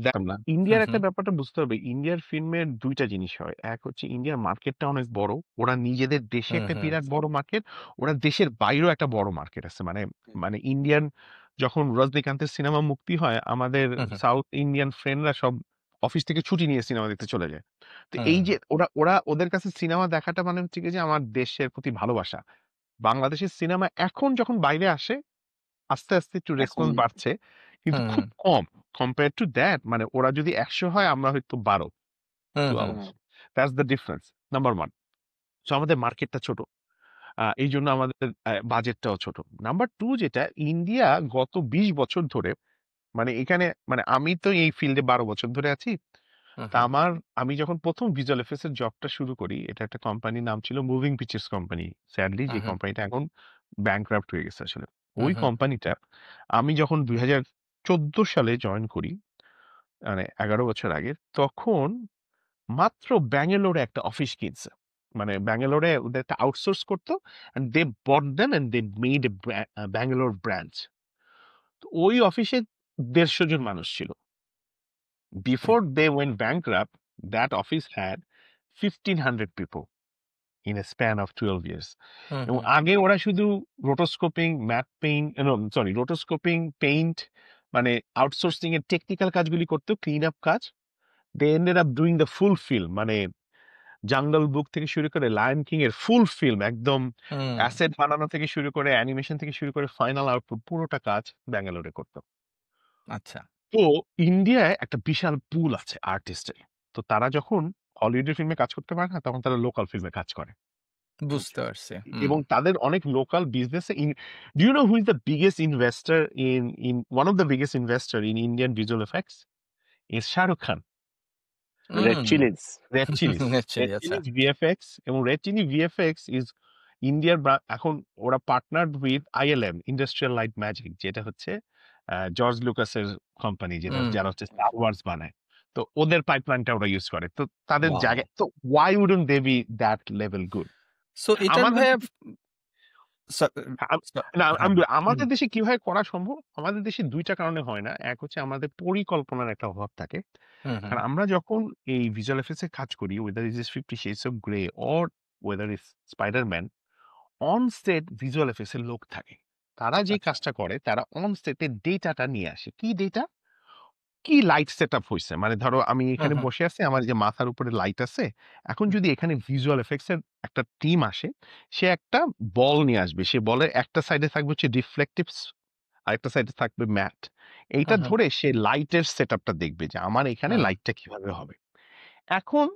দেখলাম না। হুম, ইন্ডিয়ার একটা হুম, ব্যাপারটা বুঝতে হবে। ইন্ডিয়ার ফিল্মের ২ টা জিনিস হয়। এক হচ্ছে ইন্ডিয়ার মার্কেটটা অনেক বড়। ওরা নিজেদের দেশে হুম, একটা হুম, বিরাট বড় মার্কেট। ওরা দেশের বাইরেও একটা বড় মার্কেট আছে। মানে মানে ইন্ডিয়ান যখন রজনীকান্তের সিনেমা মুক্তি হয়, আমাদের হুম, হুম, সাউথ ইন্ডিয়ান ফ্রেন্ডরা সব অফিস থেকে ছুটি নিয়ে সিনেমা দেখতে চলে যায়। তো এই হুম, যে ওরা ওরা ওদের কাছে সিনেমা দেখাটা মানে হচ্ছে গিয়ে যে আমার দেশের প্রতি ভালোবাসা। বাংলাদেশের সিনেমা এখন যখন বাইরে আসে আস্তে, আস্তে একটু এখন রেসপন্স বাড়ছে। কিন্তু হুম, খুব কম। কম্পেয়ার টু দ্যাট মানে ওরা যদি ১০০ হয় আমরা হয়তো ১২, হুম, হুম, 12 that's the difference. Number 1 so আমাদের মার্কেটটা ছোট। এইজন্য আমাদের বাজেটটাও ছোট। নাম্বার 2 যেটা ইন্ডিয়া গত ২০ বছর ধরে মানে এখানে মানে আমি তো এই ফিল্ডে ১২ বছর ধরে আছি। তা হুম, আমি যখন ১ম ভিজুয়াল এফেক্টস এর জবটা শুরু করি, এটা একটা কোম্পানির নাম ছিল মুভিং পিকচার্স কোম্পানি। স্যাডলি যে হুম, কোম্পানিটা এখন ব্যাংকরাপ্ট হয়ে গেছে আসলে। ওই হুম, কোম্পানিটা আমি যখন ২০১৪ সালে জয়েন করি, মানে ১১ বছর আগে, তখন মাত্র ব্যাঙ্গালোরে একটা অফিস কিনছে। মানে ব্যাঙ্গালোরে ওদের একটা আউটসোর্স করতো and they bought them and they made a Bangalore branch. তো ওই অফিসে ১৫০ জন মানুষ ছিল। Before they went bankrupt, that office had 1,500 people in a span of 12 years. হুম, এবং হুম, আগে ওরা শুধু রোটোস্কোপিং, ম্যাট পেইন্ট, সরি রোটোস্কোপিং, পেইন্ট মানে আউটসোর্সিং এর টেকনিক্যাল কাজগুলি করতো, ক্লিন আপ কাজ। They ended up doing the full film মানে জাঙ্গল বুক থেকে শুরু করে লায়ন কিং এর ফুল ফিল্ম একদম হুম, অ্যাসেট বানানো থেকে শুরু করে অ্যানিমেশন থেকে শুরু করে ফাইনাল আউটপুট পুরোটা কাজ ব্যাঙ্গালোরে করতো। আচ্ছা, তো ইন্ডিয়ায় একটা বিশাল পুল আছে আর্টিস্টের। তো তারা যখন হলিউডের ফিল্মে কাজ করতে পারে না তখন তারা লোকাল ফিল্মে কাজ করে। বুঝতে পারছি। হুম, এবং তাদের অনেক লোকাল বিজনেসে do you know who is the biggest investor in one of the biggest investor in Indian visual effects is Shahrukh Khan. Red hmm, Chillies. Red Chillies. Red actually আচ্ছা, চিলিজ ভিএফএক্স এবং রেড চিলি ভিএফএক্স ইজ ইন্ডিয়ার এখন ওরা partnered with ILM Industrial Light Magic, যেটা হচ্ছে George লুকাসের company, যেটা হুম, যারা হচ্ছে স্টার ওয়ার্স বানায়। তো ওদের পাইপলাইনটা ওরা ইউজ করে। তো তাদের ওয়াও! জায়গায় তো why wouldn't they be that level good? So এটার আমাদের ভাইয়া দেশে স- আম- স- না হ্যাঁ, আমাদের দেশে কিভাবে করা সম্ভব? আমাদের দেশে ২টা কারণে হয় না। এক হচ্ছে আমাদের পরিকল্পনার একটা অভাব থাকে। হুম, হুম, কারণ আমরা যখন এই ভিজুয়াল এফেক্টস এ কাজ করি, whether it is 50 Shades of Grey or whether it's Spider-Man, on set visual effects এর লোক থাকে। তারা যে আচ্ছা, কাজটা করে তারা অন সেটে ডেটাটা নিয়ে আসে। কি ডেটা? কি লাইট সেটআপ হইছে? মানে ধরো আমি হুম, এখানে হুম, বসে আছি, আমার এই যে মাথার উপরে লাইট আছে। এখন যদি এখানে ভিজুয়াল এফেক্টস এর একটা টিম আসে, সে একটা বল নিয়ে আসবে। সে বলের একটা সাইডে থাকবে হচ্ছে রিফ্লেকটিভস, আরেকটা সাইডে থাকবে ম্যাট। এইটা হুম, হুম, ধরে সে লাইটের সেটআপটা দেখবে যে আমার এখানে হুম, লাইটটা কিভাবে হবে। এখন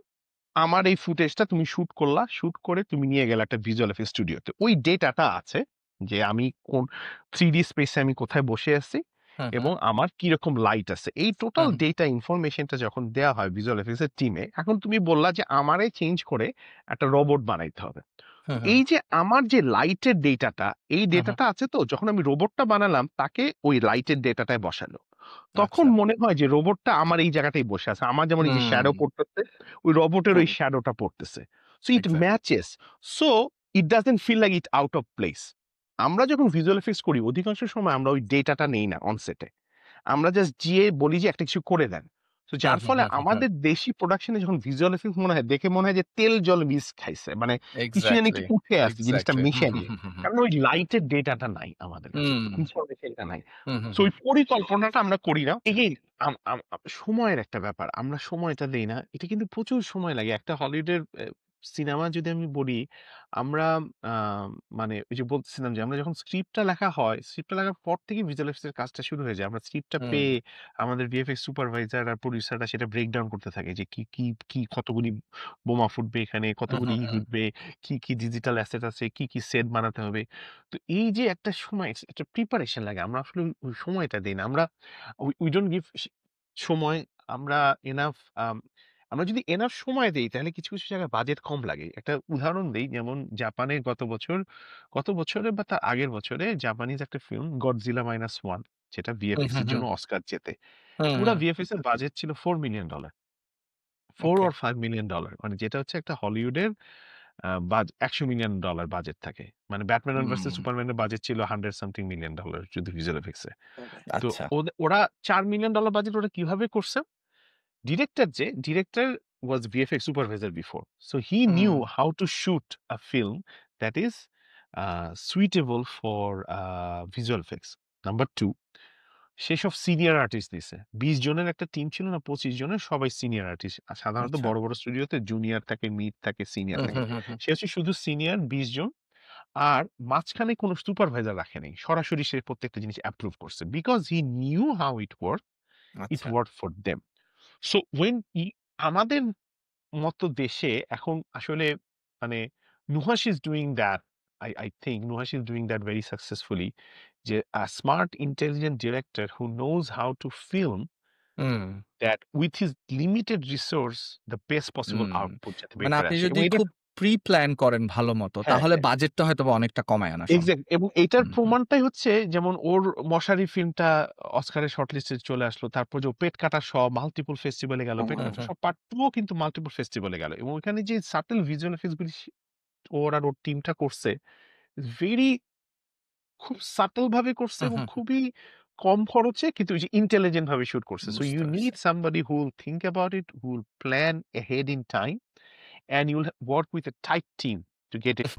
আমার এই ফুটেজটা তুমি শুট করলা, শুট করে তুমি নিয়ে গেলে একটা ভিজুয়াল এফেক্টস স্টুডিওতে। ওই ডেটাটা আছে যে আমি কোন 3D স্পেসে আমি কোথায় বসে আছি হুম, হুম, এবং আমার কিরকম লাইট আছে। এই টোটাল হুম, ডেটা ইনফরমেশনটা যখন দেয়া হয় ভিজুয়াল এফেক্টস এর টিমে, এখন তুমি বললা যে আমারে চেঞ্জ করে একটা রোবট বানাইতে হবে। তো হুম, হুম, এই যে আমার যে লাইটের ডেটাটা, এই হুম, হুম, ডেটাটা আছে তো যখন আমি রোবটটা বানালাম তাকে ওই লাইটের ডেটাটায় বসালো। তখন আচ্ছা, মনে হয় যে রোবটটা আমার এই জায়গাটাই বসে আছে। আমার যেমন এই যে হুম, শ্যাডো পড়তেছে, ওই রোবটের ওই হুম, শ্যাডোটা পড়তেছে। So it exactly, matches. So it doesn't feel like it out of place. আমরা যখন ভিজুয়াল এফেক্টস করি অধিকাংশ সময় আমরা ওই ডেটাটা নেই না অন সেটে। আমরা জাস্ট যেয়ে বলি যে একটা কিছু করে দেন। তো হুম, যার হুম, ফলে হুম, হুম, হুম, আমাদের দেশি প্রোডাকশনে যখন ভিজুয়াল এফেক্টস মনে হয় দেখে মনে হয় যে তেল জল মিশ খাইছে। মানে কিছু যেন একটু এক্স্যাক্টলি, উঠে আসছে জিনিসটা এক্স্যাক্টলি, হুম, মিশে হুম, গিয়ে। হুম, হুম, হুম, কারণ ওই লাইটের ডেটাটা নাই আমাদের কাছে। হুম, ইনফরমেশনটা নাই। হুম, হুম, সো হুম, ওই পরিকল্পনাটা আমরা করি না। এগেইন সময়ের একটা ব্যাপার। আমরা সময়টা দেই না। এটা কিন্তু প্রচুর সময় লাগে। একটা হলিউডের সিনেমা যদি আমি বলি, আমরা আ মানে ওই যে বলতেছিলাম যে আমরা যখন স্ক্রিপ্টটা লেখা হয়, স্ক্রিপ্টটা লেখার পর থেকেই ভিজুয়াল এফেক্টস এর কাজটা শুরু হয়ে যায়। আমরা স্ক্রিপ্টটা হুম, পেয়ে আমাদের ভিএফএক্স সুপারভাইজার আর প্রোডিউসাররা সেটা ব্রেকডাউন করতে থাকে যে কি কতগুলি বোমা ফুটবে এখানে, হুম, কতগুলি হুম, হুম, ঘুরবে, কি ডিজিটাল অ্যাসেট আছে, কি সেট বানাতে হবে। তো এই যে একটা সময় একটা প্রিপারেশন লাগে। আমরা আসলে ওই সময়টা দেই না। উই ডোন্ট গিভ সময়। আমরা এনাফ আম আমরা যদি এনাফ সময় দেই তাহলে কিছু জায়গায় বাজেট কম লাগে। একটা উদাহরণ দেই, যেমন জাপানে গত বছরে বা তার আগের বছরে জাপানিজ একটা ফিল্ম 'গডজিলা মাইনাস ওয়ান' যেটা হুম, ভিএফএক্স হুম, এর হুম, জন্য অস্কার জেতে। হুম, পুরা হুম, ভিএফএক্স এর বাজেট ছিল $4 মিলিয়ন। $4 ওকে, or $5 মিলিয়ন, মানে যেটা হচ্ছে একটা হলিউডের $100 মিলিয়ন বাজেট থাকে। মানে ব্যাটম্যান ভার্সেস হুম। সুপারম্যানের বাজেট ছিল 100 সামথিং মিলিয়ন ডলার শুধু ভিজুয়াল এফেক্টস এ। তো আচ্ছা। ওরা $4 মিলিয়ন বাজেট ওরা কিভাবে করছে? Director was VFX supervisor before, so he knew how to shoot a film that is suitable for visual effects. Number 2, সেসব সিনিয়র আর্টিস্ট দিছে। 20 জনের একটা টিম ছিল না, 25 জনের, সবাই সিনিয়র আর্টিস্ট। সাধারণত আচ্ছা। বড় বড় স্টুডিওতে জুনিয়র থাকে, মিড থাকে, সিনিয়র হুম, থাকে। হুম, হুম, হুম। সে হচ্ছে শুধু সিনিয়র 20 জন, আর মাঝখানে কোনো সুপারভাইজার রাখে নাই। সরাসরি সে প্রত্যেকটা জিনিস অ্যাপ্রুভ করছে। Because he knew how it আচ্ছা। Work for them. So when আমাদের মতো দেশে এখন আসলে মানে Nuhash is doing that. I think Nuhash is doing that very successfully. যে a smart, intelligent director who knows how to film hmm, that with his limited resource, the best possible hmm. output যাতে বের মানে করে আপনি আসে। যদি এবং এটা খুব প্রি-প্ল্যান করেন ভালোমতো, হ্যাঁ, তাহলে হ্যাঁ। বাজেটটা হয়তোবা অনেকটা কমায় আনা সম্ভব। এবং এটার হুম, হুম, প্রমাণটাই হচ্ছে যেমন ওর মশারি ফিল্মটা অস্কারের শর্টলিস্টে চলে আসলো। তারপর যে ও পেট কাটা স মাল্টিপল ফেস্টিভ্যালে গেল। হুম, পেট হুম, কাটা হুম, স পার্ট 2 ও কিন্তু মাল্টিপল ফেস্টিভ্যালে গেল। এবং ওখানে যে সাটল ভিজুয়াল এফেক্টস গুলি ওর আর ওর টিমটা করছে, ভেরি খুব সাটল ভাবে করছে হুম, এবং হুম, হুম। খুবই কম খরচে, কিন্তু ওই যে ইন্টেলিজেন্ট ভাবে শুট করছে। সো বুঝতে ইউ পারছি। Need somebody who will think about it, who will plan ahead in time, and you'll work with a tight team to get it